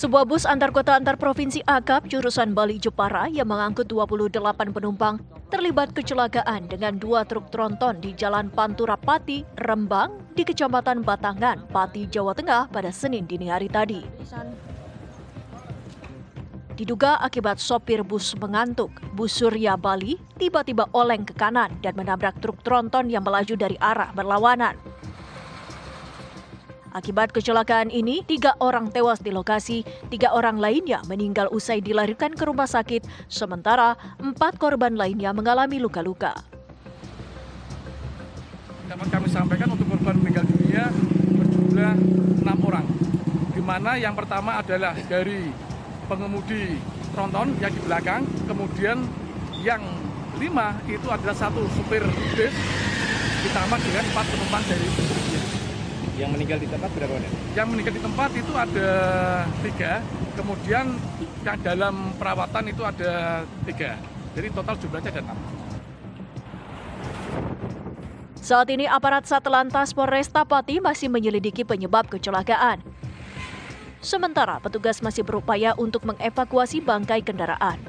Sebuah bus antar kota antar provinsi akap jurusan Bali Jepara yang mengangkut 28 penumpang terlibat kecelakaan dengan dua truk tronton di Jalan Pantura Pati, Rembang, di Kecamatan Batangan, Pati, Jawa Tengah pada Senin dini hari tadi. Diduga akibat sopir bus mengantuk, bus Surya Bali tiba-tiba oleng ke kanan dan menabrak truk tronton yang melaju dari arah berlawanan. Akibat kecelakaan ini, 3 orang tewas di lokasi, 3 orang lainnya meninggal usai dilarikan ke rumah sakit, sementara 4 korban lainnya mengalami luka-luka. Dapat kami sampaikan untuk korban meninggal dunia berjumlah 6 orang, di mana yang pertama adalah dari pengemudi tronton yang di belakang, kemudian yang 5 itu adalah 1 supir bus, ditambah dengan 4 penumpang dari busnya. Yang meninggal di tempat berapa orang? Yang meninggal di tempat itu ada 3, kemudian yang dalam perawatan itu ada 3. Jadi total jumlahnya ada 6. Saat ini aparat Satlantas Polresta Pati masih menyelidiki penyebab kecelakaan. Sementara petugas masih berupaya untuk mengevakuasi bangkai kendaraan.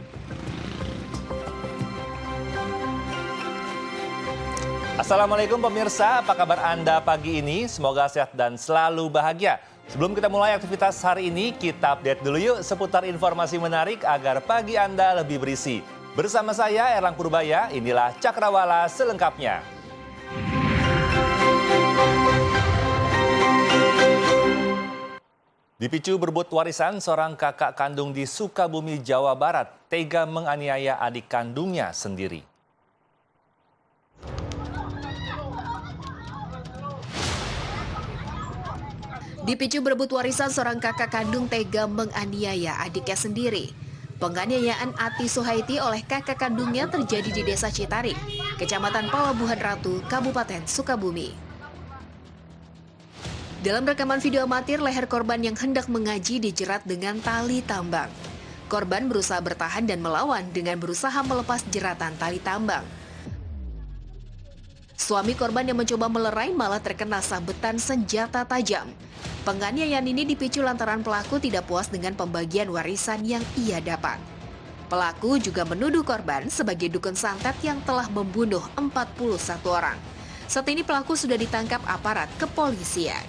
Assalamualaikum pemirsa, apa kabar Anda pagi ini? Semoga sehat dan selalu bahagia. Sebelum kita mulai aktivitas hari ini, kita update dulu yuk seputar informasi menarik agar pagi Anda lebih berisi. Bersama saya Erlang Purbaya, inilah Cakrawala selengkapnya. Dipicu berebut warisan, seorang kakak kandung di Sukabumi, Jawa Barat tega menganiaya adik kandungnya sendiri. Dipicu berebut warisan, seorang kakak kandung tega menganiaya adiknya sendiri. Penganiayaan Ati Suhaiti oleh kakak kandungnya terjadi di Desa Citarik, Kecamatan Palabuhan Ratu, Kabupaten Sukabumi. Dalam rekaman video amatir, leher korban yang hendak mengaji dijerat dengan tali tambang. Korban berusaha bertahan dan melawan dengan berusaha melepas jeratan tali tambang. Suami korban yang mencoba melerai malah terkena sabetan senjata tajam. Penganiayaan ini dipicu lantaran pelaku tidak puas dengan pembagian warisan yang ia dapat. Pelaku juga menuduh korban sebagai dukun santet yang telah membunuh 41 orang. Saat ini pelaku sudah ditangkap aparat kepolisian.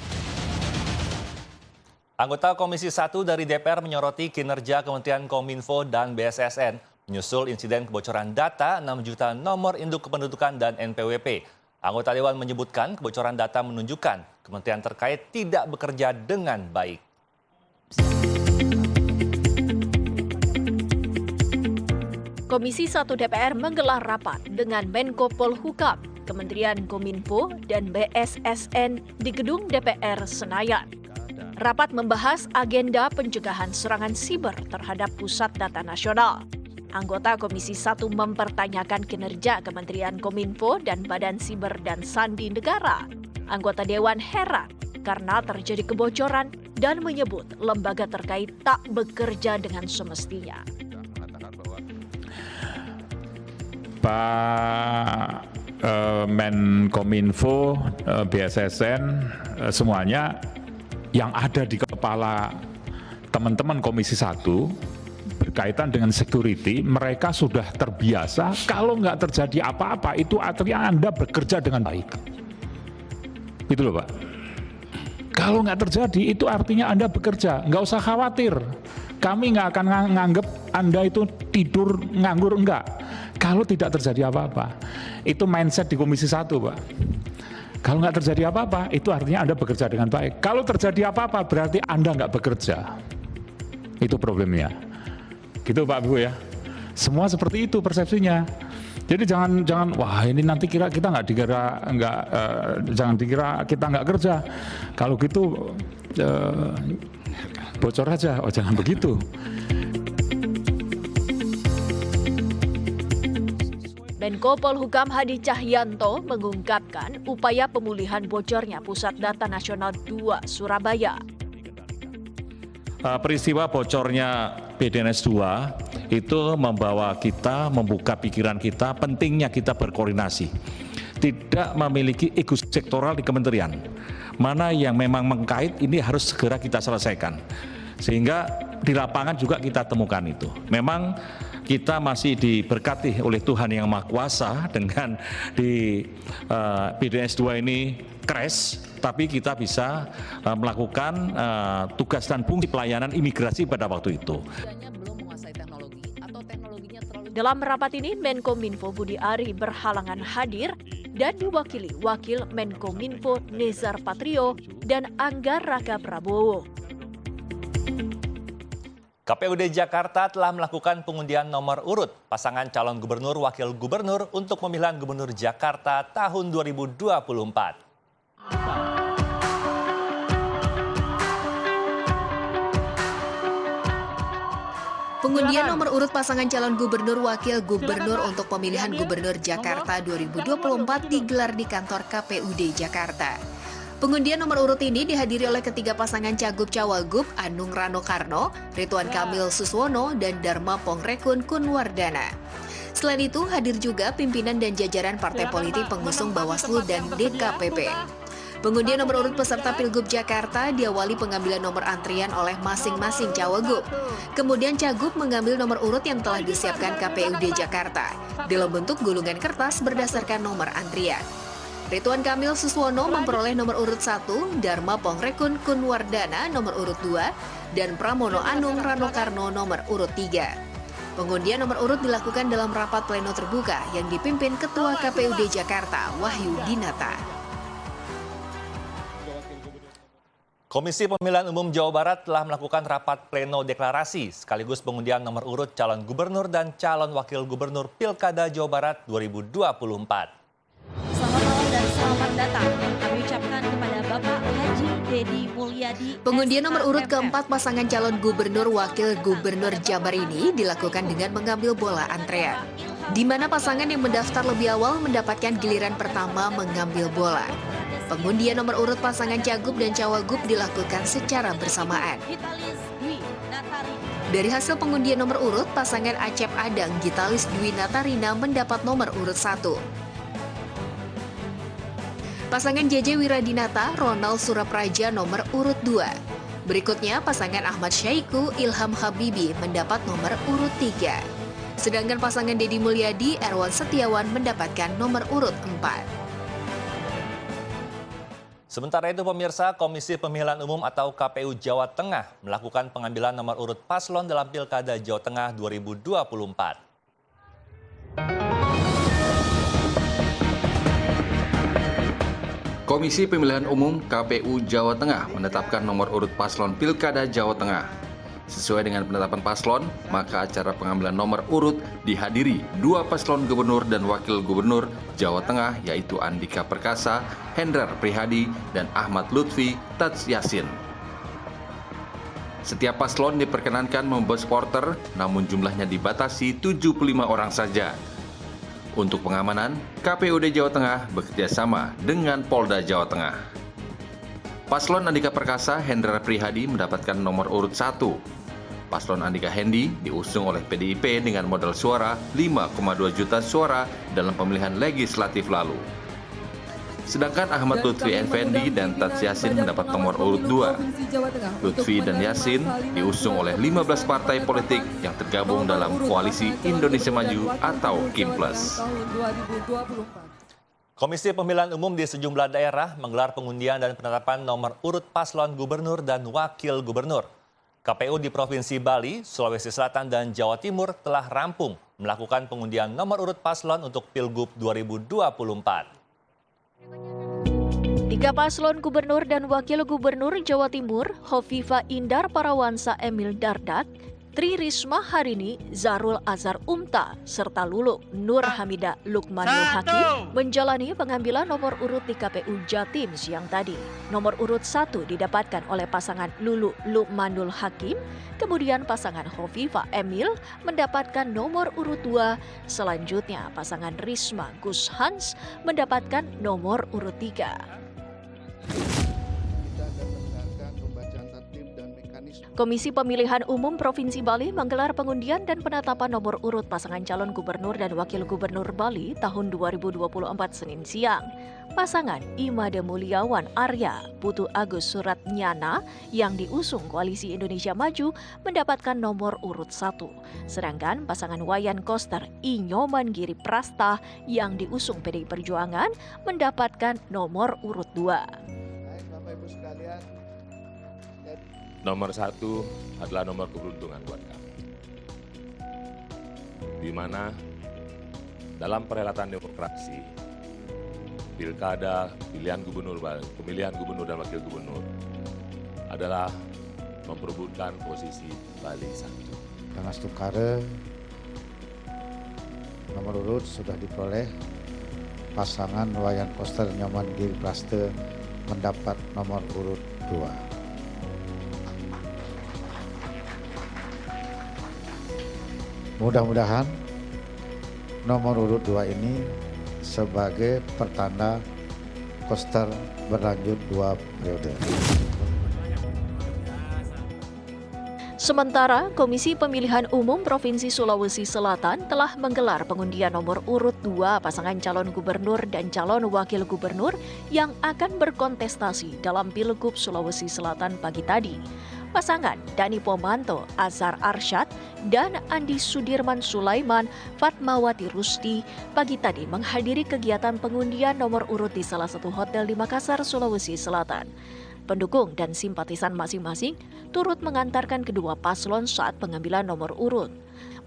Anggota Komisi 1 dari DPR menyoroti kinerja Kementerian Kominfo dan BSSN menyusul insiden kebocoran data 6 juta nomor induk kependudukan dan NPWP. Anggota Dewan menyebutkan kebocoran data menunjukkan kementerian terkait tidak bekerja dengan baik. Komisi 1 DPR menggelar rapat dengan Menko Polhukam, Kementerian Kominfo, dan BSSN di Gedung DPR Senayan. Rapat membahas agenda pencegahan serangan siber terhadap Pusat Data Nasional. Anggota Komisi 1 mempertanyakan kinerja Kementerian Kominfo dan Badan Siber dan Sandi Negara. Anggota Dewan heran karena terjadi kebocoran dan menyebut lembaga terkait tak bekerja dengan semestinya. Pak Menkominfo, BSSN, semuanya yang ada di kepala teman-teman Komisi 1 berkaitan dengan security, mereka sudah terbiasa kalau nggak terjadi apa-apa itu artinya Anda bekerja dengan baik. Itu loh Pak. Kalau nggak terjadi itu artinya Anda bekerja, nggak usah khawatir. Kami nggak akan nganggep Anda itu tidur nganggur, enggak. Kalau tidak terjadi apa-apa, itu mindset di Komisi 1 Pak. Kalau nggak terjadi apa-apa, itu artinya Anda bekerja dengan baik. Kalau terjadi apa-apa, berarti Anda nggak bekerja. Itu problemnya. Gitu Pak Bu ya. Semua seperti itu persepsinya. Jadi jangan wah ini nanti kita nggak dikira jangan dikira kita nggak kerja. Kalau gitu bocor aja. Oh jangan begitu. Menko Polhukam Hadi Cahyanto mengungkapkan upaya pemulihan bocornya Pusat Data Nasional 2 Surabaya. Peristiwa bocornya BDNS 2 itu membawa kita, membuka pikiran kita, pentingnya kita berkoordinasi. Tidak memiliki ego sektoral di kementerian. Mana yang memang mengkait ini harus segera kita selesaikan. Sehingga di lapangan juga kita temukan itu. Memang kita masih diberkati oleh Tuhan Yang Maha Kuasa dengan di PDNS 2 ini crash, tapi kita bisa melakukan tugas dan fungsi pelayanan imigrasi pada waktu itu. Dalam rapat ini, Menkominfo Budi Ari berhalangan hadir dan diwakili Wakil Menkominfo Nezar Patrio dan Angga Raka Prabowo. KPUD Jakarta telah melakukan pengundian nomor urut pasangan calon gubernur wakil gubernur untuk pemilihan gubernur Jakarta tahun 2024. Pengundian nomor urut pasangan calon gubernur wakil gubernur untuk pemilihan gubernur Jakarta 2024 digelar di kantor KPUD Jakarta. Pengundian nomor urut ini dihadiri oleh ketiga pasangan Cagup-Cawagup Anung Rano Karno, Ridwan Kamil Suswono, dan Dharma Pongrekun Kunwardana. Selain itu, hadir juga pimpinan dan jajaran partai politik pengusung Bawaslu dan DKPP. Pengundian nomor urut peserta Pilgub Jakarta diawali pengambilan nomor antrian oleh masing-masing cawagup. Kemudian Cagup mengambil nomor urut yang telah disiapkan KPUD Jakarta dalam bentuk gulungan kertas berdasarkan nomor antrian. Ridwan Kamil Suswono memperoleh nomor urut 1, Dharma Pongrekun Kunwardana nomor urut 2, dan Pramono Anung Rano Karno nomor urut 3. Pengundian nomor urut dilakukan dalam rapat pleno terbuka yang dipimpin Ketua KPUD Jakarta, Wahyu Dinata. Komisi Pemilihan Umum Jawa Barat telah melakukan rapat pleno deklarasi sekaligus pengundian nomor urut calon gubernur dan calon wakil gubernur Pilkada Jawa Barat 2024. Selamat malam dan selamat datang yang kami ucapkan kepada Bapak Haji Dedi Mulyadi. Pengundian nomor urut keempat pasangan calon gubernur wakil gubernur Jabar ini dilakukan dengan mengambil bola antrean, di mana pasangan yang mendaftar lebih awal mendapatkan giliran pertama mengambil bola. Pengundian nomor urut pasangan Cagup dan Cawagup dilakukan secara bersamaan. Dari hasil pengundian nomor urut, pasangan Acep Adang Gitalis Dwi Natarina mendapat nomor urut 1. Pasangan JJ Wiradinata Ronald Surapraja nomor urut 2. Berikutnya pasangan Ahmad Syaiku Ilham Habibi mendapat nomor urut 3. Sedangkan pasangan Dedi Mulyadi Erwan Setiawan mendapatkan nomor urut 4. Sementara itu pemirsa, Komisi Pemilihan Umum atau KPU Jawa Tengah melakukan pengambilan nomor urut paslon dalam Pilkada Jawa Tengah 2024. Komisi Pemilihan Umum KPU Jawa Tengah menetapkan nomor urut paslon Pilkada Jawa Tengah. Sesuai dengan penetapan paslon, maka acara pengambilan nomor urut dihadiri dua paslon gubernur dan wakil gubernur Jawa Tengah, yaitu Andika Perkasa, Hendrar Prihadi, dan Ahmad Lutfi Tats Yasin. Setiap paslon diperkenankan membawa supporter, namun jumlahnya dibatasi 75 orang saja. Untuk pengamanan, KPUD Jawa Tengah bekerjasama dengan Polda Jawa Tengah. Paslon Andika Perkasa, Hendrar Prihadi mendapatkan nomor urut 1. Paslon Andika Hendi diusung oleh PDIP dengan modal suara 5,2 juta suara dalam pemilihan legislatif lalu. Sedangkan Ahmad Lutfi Effendi dan Tats Yasin mendapat nomor urut 2. Lutfi dan Yasin diusung oleh 15 partai politik yang tergabung dalam Koalisi Indonesia Maju atau KIMPLES. Komisi Pemilihan Umum di sejumlah daerah menggelar pengundian dan penetapan nomor urut paslon gubernur dan wakil gubernur. KPU di Provinsi Bali, Sulawesi Selatan, dan Jawa Timur telah rampung melakukan pengundian nomor urut paslon untuk Pilgub 2024. 3 paslon gubernur dan wakil gubernur Jawa Timur, Hovifa Indar Parawansa Emil Dardak, Tri Risma Harini, Zarul Azhar Umta, serta Lulu Nur Hamida Lukmanul Hakim menjalani pengambilan nomor urut di KPU Jatim siang tadi. Nomor urut 1 didapatkan oleh pasangan Lulu Lukmanul Hakim, kemudian pasangan Hovifa Emil mendapatkan nomor urut 2, selanjutnya pasangan Risma Gus Hans mendapatkan nomor urut 3. Komisi Pemilihan Umum Provinsi Bali menggelar pengundian dan penetapan nomor urut pasangan calon gubernur dan wakil gubernur Bali tahun 2024 Senin siang. Pasangan Imade Mulyawan Arya Putu Agus Suratnyana yang diusung Koalisi Indonesia Maju mendapatkan nomor urut 1. Sedangkan pasangan Wayan Koster I Nyoman Giri Prasta yang diusung PDI Perjuangan mendapatkan nomor urut 2. Baik, Bapak Ibu sekalian. Nomor 1 adalah nomor keberuntungan buat kami. Di mana dalam perhelatan demokrasi, pilkada, pemilihan gubernur dan wakil gubernur adalah memperebutkan posisi Bali 1. Dengan Stukare, nomor urut sudah diperoleh. Pasangan Wayan Koster Nyoman Giri Prasta mendapat nomor urut 2. Mudah-mudahan nomor urut 2 ini sebagai pertanda Koster berlanjut 2 periode. Sementara Komisi Pemilihan Umum Provinsi Sulawesi Selatan telah menggelar pengundian nomor urut 2 pasangan calon gubernur dan calon wakil gubernur yang akan berkontestasi dalam Pilgub Sulawesi Selatan pagi tadi. Pasangan Dani Pomanto, Azhar Arsyad, dan Andi Sudirman Sulaiman Fatmawati Rusti pagi tadi menghadiri kegiatan pengundian nomor urut di salah satu hotel di Makassar, Sulawesi Selatan. Pendukung dan simpatisan masing-masing turut mengantarkan kedua paslon saat pengambilan nomor urut.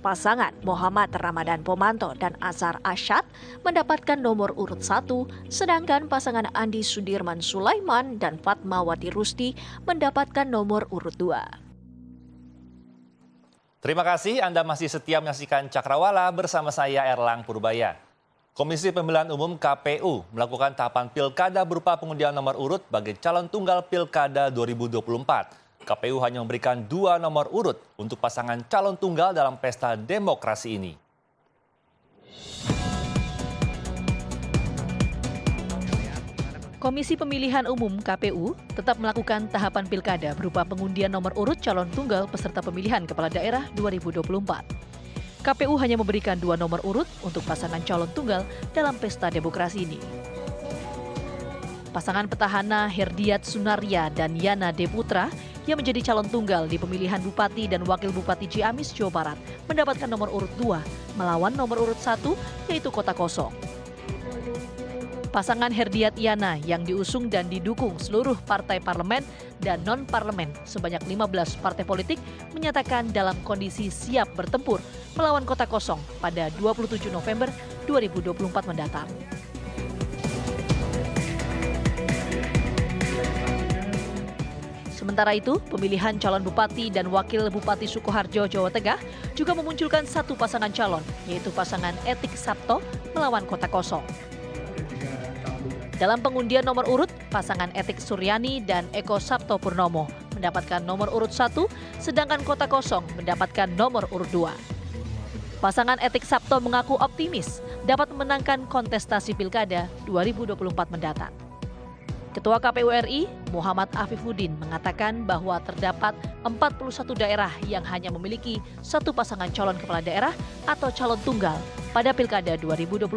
Pasangan Muhammad Ramadan Pomanto dan Azhar Arsyad mendapatkan nomor urut 1, sedangkan pasangan Andi Sudirman Sulaiman dan Fatmawati Rusti mendapatkan nomor urut 2. Terima kasih Anda masih setia menyaksikan Cakrawala bersama saya Erlang Purbaya. Komisi Pemilihan Umum KPU melakukan tahapan pilkada berupa pengundian nomor urut bagi calon tunggal pilkada 2024. KPU hanya memberikan 2 nomor urut untuk pasangan calon tunggal dalam pesta demokrasi ini. Komisi Pemilihan Umum KPU tetap melakukan tahapan pilkada berupa pengundian nomor urut calon tunggal peserta pemilihan kepala daerah 2024. KPU hanya memberikan 2 nomor urut untuk pasangan calon tunggal dalam pesta demokrasi ini. Pasangan petahana Herdiat Sunaria dan Yana Deputra yang menjadi calon tunggal di pemilihan Bupati dan Wakil Bupati Ciamis, Jawa Barat mendapatkan nomor urut 2 melawan nomor urut 1 yaitu kota kosong. Pasangan Herdiat Yana yang diusung dan didukung seluruh partai parlemen dan non-parlemen sebanyak 15 partai politik menyatakan dalam kondisi siap bertempur melawan kota kosong pada 27 November 2024 mendatang. Sementara itu, pemilihan calon bupati dan wakil bupati Sukoharjo, Jawa Tengah juga memunculkan satu pasangan calon, yaitu pasangan Etik Sabto melawan kota kosong. Dalam pengundian nomor urut, pasangan Etik Suryani dan Eko Sabto Purnomo mendapatkan nomor urut 1, sedangkan kota kosong mendapatkan nomor urut 2. Pasangan Etik Sabto mengaku optimis dapat memenangkan kontestasi pilkada 2024 mendatang. Ketua KPU RI, Muhammad Afifuddin, mengatakan bahwa terdapat 41 daerah yang hanya memiliki satu pasangan calon kepala daerah atau calon tunggal pada pilkada 2024.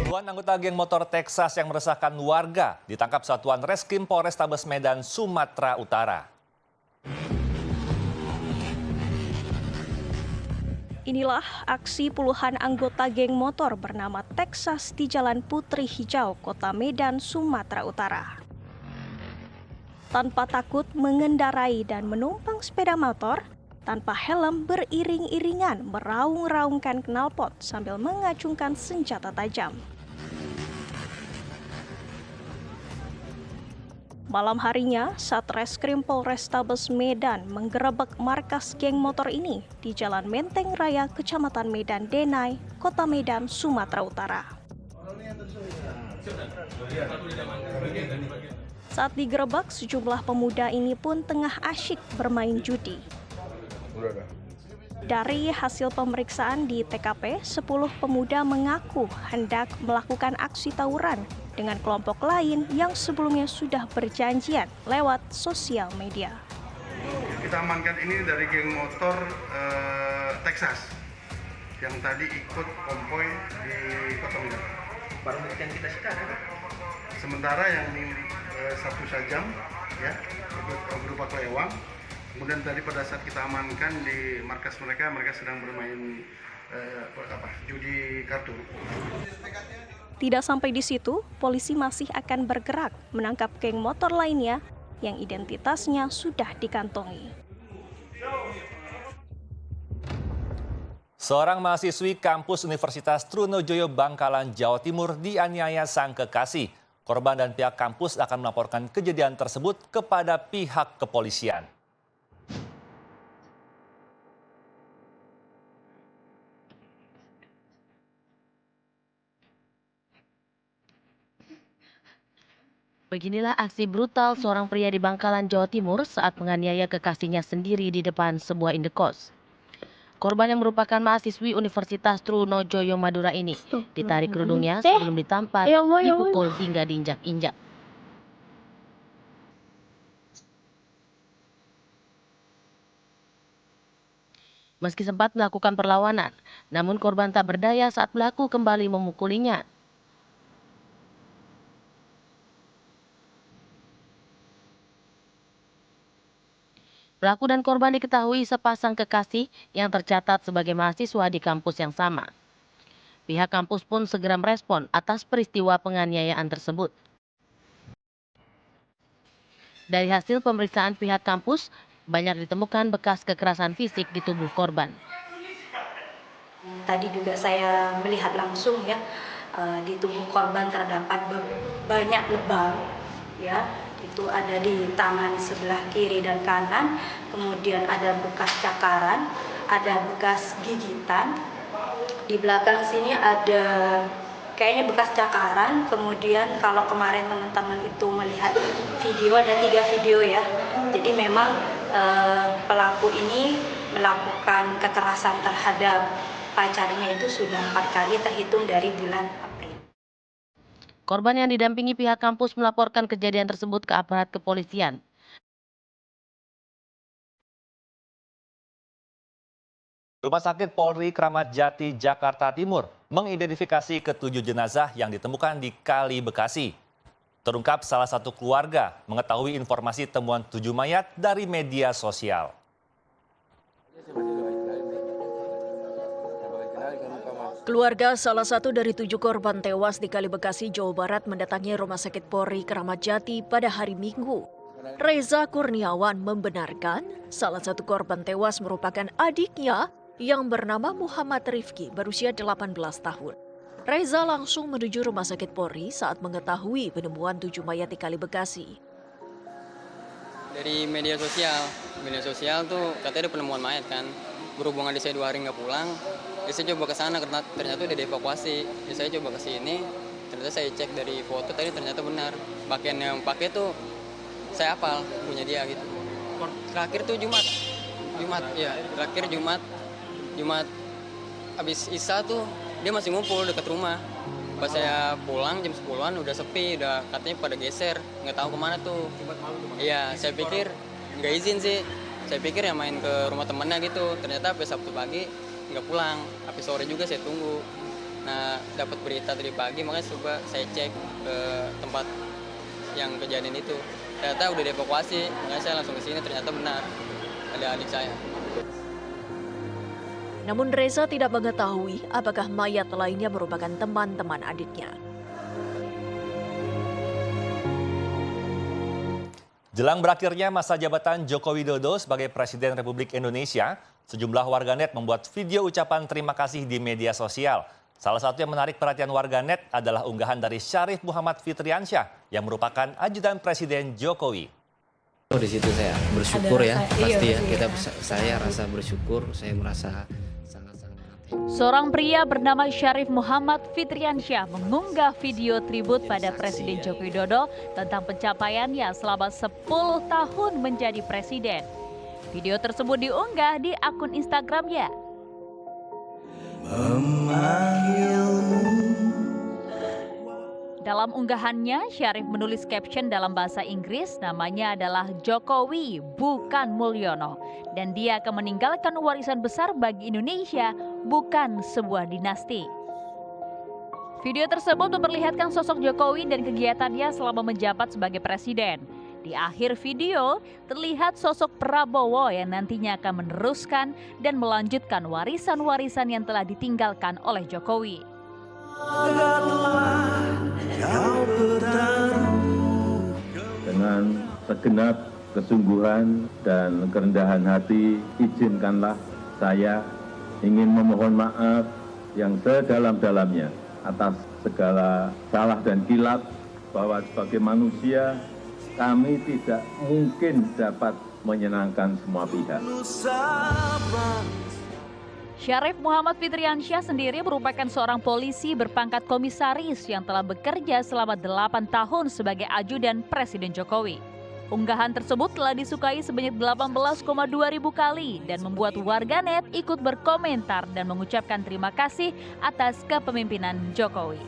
Puluhan anggota geng motor Texas yang meresahkan warga ditangkap Satuan Reskrim Polrestabes Medan, Sumatera Utara. Inilah aksi puluhan anggota geng motor bernama Texas di Jalan Putri Hijau, Kota Medan, Sumatera Utara. Tanpa takut mengendarai dan menumpang sepeda motor, tanpa helm beriring-iringan meraung-raungkan knalpot sambil mengacungkan senjata tajam. Malam harinya, Satreskrim Polrestabes Medan menggerebek markas geng motor ini di Jalan Menteng Raya, Kecamatan Medan Denai, Kota Medan, Sumatera Utara. Saat digerebek, sejumlah pemuda ini pun tengah asyik bermain judi. Dari hasil pemeriksaan di TKP, 10 pemuda mengaku hendak melakukan aksi tawuran dengan kelompok lain yang sebelumnya sudah berjanjian lewat sosial media. Kita amankan ini dari geng motor Texas yang tadi ikut konvoy di Kota Medan. Barang bukti yang kita sita kan? Sementara yang satu sajam ya itu berupa kelewang. Kemudian tadi pada saat kita amankan di markas mereka sedang bermain judi kartu. Tidak sampai di situ, polisi masih akan bergerak menangkap geng motor lainnya yang identitasnya sudah dikantongi. Seorang mahasiswi kampus Universitas Trunojoyo Bangkalan, Jawa Timur dianiaya sang kekasih. Korban dan pihak kampus akan melaporkan kejadian tersebut kepada pihak kepolisian. Beginilah aksi brutal seorang pria di Bangkalan, Jawa Timur saat menganiaya kekasihnya sendiri di depan sebuah indekos. Korban yang merupakan mahasiswi Universitas Trunojoyo Madura ini ditarik kerudungnya sebelum ditampar, dipukul hingga diinjak-injak. Meski sempat melakukan perlawanan, namun korban tak berdaya saat pelaku kembali memukulinya. Pelaku dan korban diketahui sepasang kekasih yang tercatat sebagai mahasiswa di kampus yang sama. Pihak kampus pun segera merespon atas peristiwa penganiayaan tersebut. Dari hasil pemeriksaan pihak kampus, banyak ditemukan bekas kekerasan fisik di tubuh korban. Tadi juga saya melihat langsung ya, di tubuh korban terdapat banyak lebam, ya. Itu ada di tangan sebelah kiri dan kanan, kemudian ada bekas cakaran, ada bekas gigitan. Di belakang sini ada kayaknya bekas cakaran, kemudian kalau kemarin teman-teman itu melihat video, ada 3 video ya. Jadi memang pelaku ini melakukan kekerasan terhadap pacarnya itu sudah 4 kali terhitung dari bulan April. Korban yang didampingi pihak kampus melaporkan kejadian tersebut ke aparat kepolisian. Rumah Sakit Polri Kramat Jati, Jakarta Timur mengidentifikasi ke-7 jenazah yang ditemukan di Kali Bekasi. Terungkap salah satu keluarga mengetahui informasi temuan 7 mayat dari media sosial. Keluarga salah satu dari 7 korban tewas di Kali Bekasi, Jawa Barat mendatangi Rumah Sakit Polri Kramat Jati pada hari Minggu. Reza Kurniawan membenarkan salah satu korban tewas merupakan adiknya yang bernama Muhammad Rifki berusia 18 tahun. Reza langsung menuju Rumah Sakit Polri saat mengetahui penemuan 7 mayat di Kali Bekasi. Dari media sosial tuh katanya ada penemuan mayat kan. Berhubungan saya 2 hari nggak pulang, saya coba ke sana, ternyata udah dievakuasi. Saya coba ke sini, ternyata saya cek dari foto tadi ternyata benar. Pakaian yang pakai tuh saya hafal punya dia gitu. Terakhir tuh Jumat ya, terakhir Jumat habis Isya tuh dia masih ngumpul dekat rumah. Pas saya pulang jam 10-an udah sepi, udah katanya pada geser, nggak tahu kemana tuh. Iya, saya pikir nggak izin sih. Saya pikir ya main ke rumah temennya gitu. Ternyata sampai Sabtu pagi nggak pulang. Sampai sore juga saya tunggu. Nah, dapat berita tadi pagi, makanya coba saya cek ke tempat yang kejadian itu. Ternyata udah dievakuasi, makanya saya langsung ke sini. Ternyata benar ada adik saya. Namun Reza tidak mengetahui apakah mayat lainnya merupakan teman-teman adiknya. Jelang berakhirnya masa jabatan Joko Widodo sebagai Presiden Republik Indonesia, sejumlah warganet membuat video ucapan terima kasih di media sosial. Salah satu yang menarik perhatian warganet adalah unggahan dari Syarif Muhammad Fitriansyah yang merupakan ajudan Presiden Jokowi. Di situ saya bersyukur ya, pasti ya. Saya rasa bersyukur, saya merasa Seorang pria bernama Syarif Muhammad Fitriansyah mengunggah video tribut pada Presiden Joko Widodo tentang pencapaiannya selama 10 tahun menjadi presiden. Video tersebut diunggah di akun Instagramnya. Dalam unggahannya, Syarif menulis caption dalam bahasa Inggris, namanya adalah Jokowi, bukan Mulyono. Dan dia akan meninggalkan warisan besar bagi Indonesia, bukan sebuah dinasti. Video tersebut memperlihatkan sosok Jokowi dan kegiatannya selama menjabat sebagai presiden. Di akhir video, terlihat sosok Prabowo yang nantinya akan meneruskan dan melanjutkan warisan-warisan yang telah ditinggalkan oleh Jokowi. Dengan segenap kesungguhan dan kerendahan hati, izinkanlah saya ingin memohon maaf yang sedalam-dalamnya atas segala salah dan kilap, bahwa sebagai manusia kami tidak mungkin dapat menyenangkan semua pihak. Syarif Muhammad Fitriansyah sendiri merupakan seorang polisi berpangkat komisaris yang telah bekerja selama 8 tahun sebagai ajudan Presiden Jokowi. Unggahan tersebut telah disukai sebanyak 18,2 ribu kali dan membuat warganet ikut berkomentar dan mengucapkan terima kasih atas kepemimpinan Jokowi.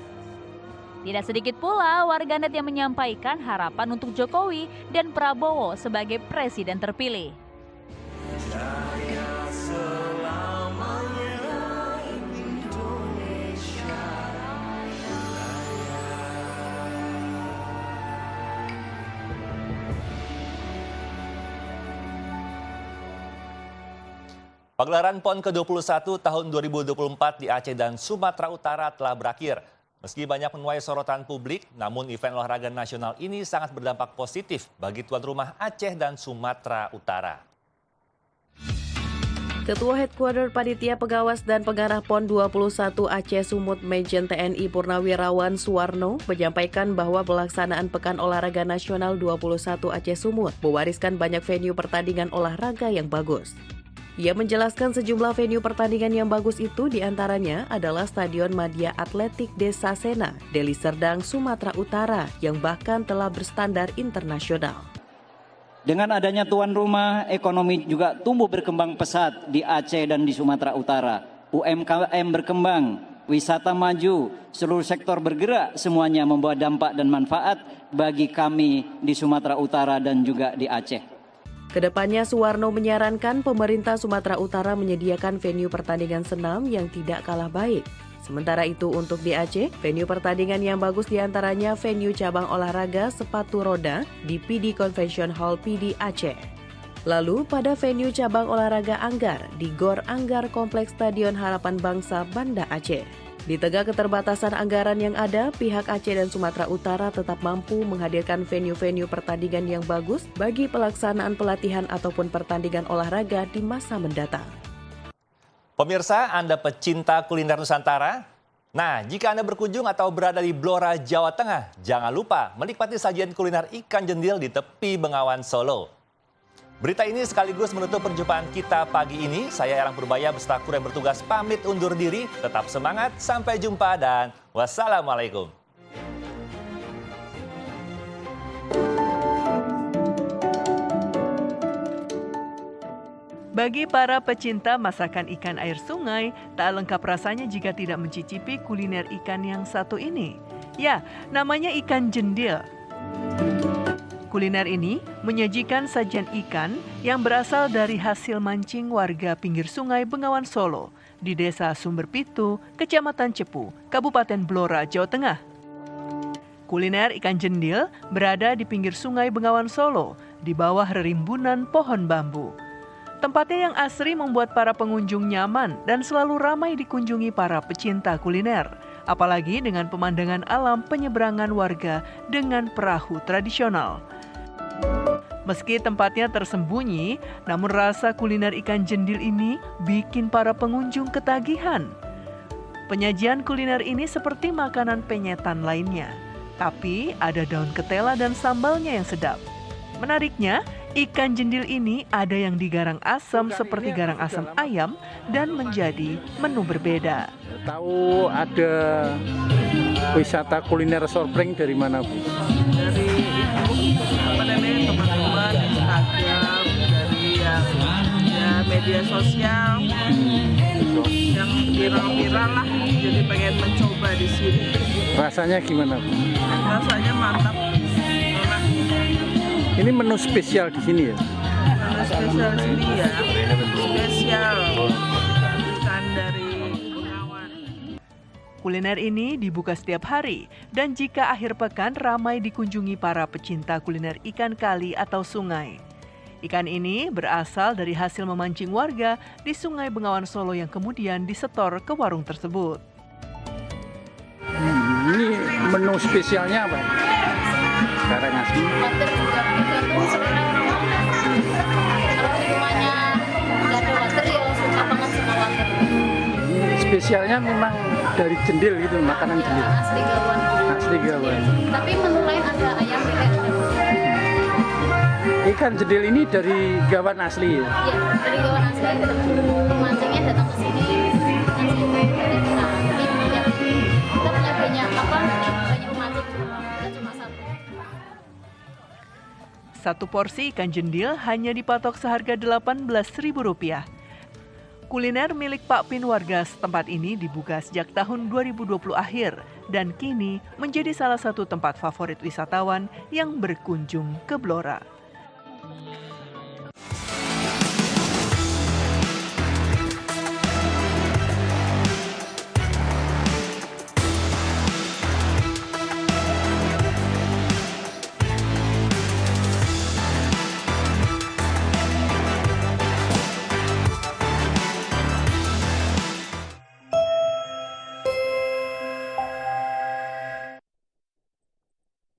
Tidak sedikit pula warganet yang menyampaikan harapan untuk Jokowi dan Prabowo sebagai presiden terpilih. Pagelaran PON ke-21 tahun 2024 di Aceh dan Sumatera Utara telah berakhir. Meski banyak menuai sorotan publik, namun event olahraga nasional ini sangat berdampak positif bagi tuan rumah Aceh dan Sumatera Utara. Ketua Headquarter Panitia Pengawas dan Pengarah PON 21 Aceh Sumut Majen TNI Purnawirawan Suwarno menyampaikan bahwa pelaksanaan Pekan Olahraga Nasional 21 Aceh Sumut mewariskan banyak venue pertandingan olahraga yang bagus. Ia menjelaskan sejumlah venue pertandingan yang bagus itu diantaranya adalah Stadion Madya Atletik Desa Sena, Deli Serdang, Sumatera Utara yang bahkan telah berstandar internasional. Dengan adanya tuan rumah, ekonomi juga tumbuh berkembang pesat di Aceh dan di Sumatera Utara. UMKM berkembang, wisata maju, seluruh sektor bergerak, semuanya membawa dampak dan manfaat bagi kami di Sumatera Utara dan juga di Aceh. Kedepannya Suwarno menyarankan pemerintah Sumatera Utara menyediakan venue pertandingan senam yang tidak kalah baik. Sementara itu untuk di Aceh, venue pertandingan yang bagus diantaranya venue cabang olahraga sepatu roda di PD Convention Hall PD Aceh. Lalu pada venue cabang olahraga Anggar di Gor Anggar Kompleks Stadion Harapan Bangsa Banda Aceh. Di tengah keterbatasan anggaran yang ada, pihak Aceh dan Sumatera Utara tetap mampu menghadirkan venue-venue pertandingan yang bagus bagi pelaksanaan pelatihan ataupun pertandingan olahraga di masa mendatang. Pemirsa, Anda pecinta kuliner Nusantara? Nah, jika Anda berkunjung atau berada di Blora, Jawa Tengah, jangan lupa menikmati sajian kuliner ikan jendil di tepi Bengawan Solo. Berita ini sekaligus menutup perjumpaan kita pagi ini. Saya Erang Purbaya beserta kru yang bertugas pamit undur diri. Tetap semangat, sampai jumpa dan wassalamualaikum. Bagi para pecinta masakan ikan air sungai, tak lengkap rasanya jika tidak mencicipi kuliner ikan yang satu ini. Ya, namanya ikan jendil. Kuliner ini menyajikan sajian ikan yang berasal dari hasil mancing warga pinggir sungai Bengawan Solo di Desa Sumberpitu, Kecamatan Cepu, Kabupaten Blora, Jawa Tengah. Kuliner ikan jendil berada di pinggir sungai Bengawan Solo, di bawah rerimbunan pohon bambu. Tempatnya yang asri membuat para pengunjung nyaman dan selalu ramai dikunjungi para pecinta kuliner. Apalagi dengan pemandangan alam penyeberangan warga dengan perahu tradisional. Meski tempatnya tersembunyi, namun rasa kuliner ikan jendil ini bikin para pengunjung ketagihan. Penyajian kuliner ini seperti makanan penyetan lainnya, tapi ada daun ketela dan sambalnya yang sedap. Menariknya, ikan jendil ini ada yang digarang asam seperti garang asam ayam dan menjadi menu berbeda. Tahu ada wisata kuliner sorpring dari mana, Bu? Dari teman-teman Instagram, dari yang media sosial yang viral-viral lah, jadi pengen mencoba di sini. Rasanya gimana, Bu? Rasanya mantap. Enak. Ini menu spesial di sini ya? Menu spesial di sini ya. Spesial ikan dari Bengawan. Kuliner ini dibuka setiap hari dan jika akhir pekan ramai dikunjungi para pecinta kuliner ikan kali atau sungai. Ikan ini berasal dari hasil memancing warga di Sungai Bengawan Solo yang kemudian disetor ke warung tersebut. Ini menu spesialnya apa? Sekarang asli. Spesialnya memang dari jendil gitu, makanan jendil. Asli Gawan. Tapi menu lain ada ayam bebek. Ikan jendil ini dari Gawan asli ya? Iya, dari Gawan asli. Pemancingnya datang ke sini. Kita punya banyak pemancing. Kita cuma satu. Satu porsi ikan jendil hanya dipatok seharga Rp18.000. Kuliner milik Pak Pin warga setempat ini dibuka sejak tahun 2020 akhir dan kini menjadi salah satu tempat favorit wisatawan yang berkunjung ke Blora.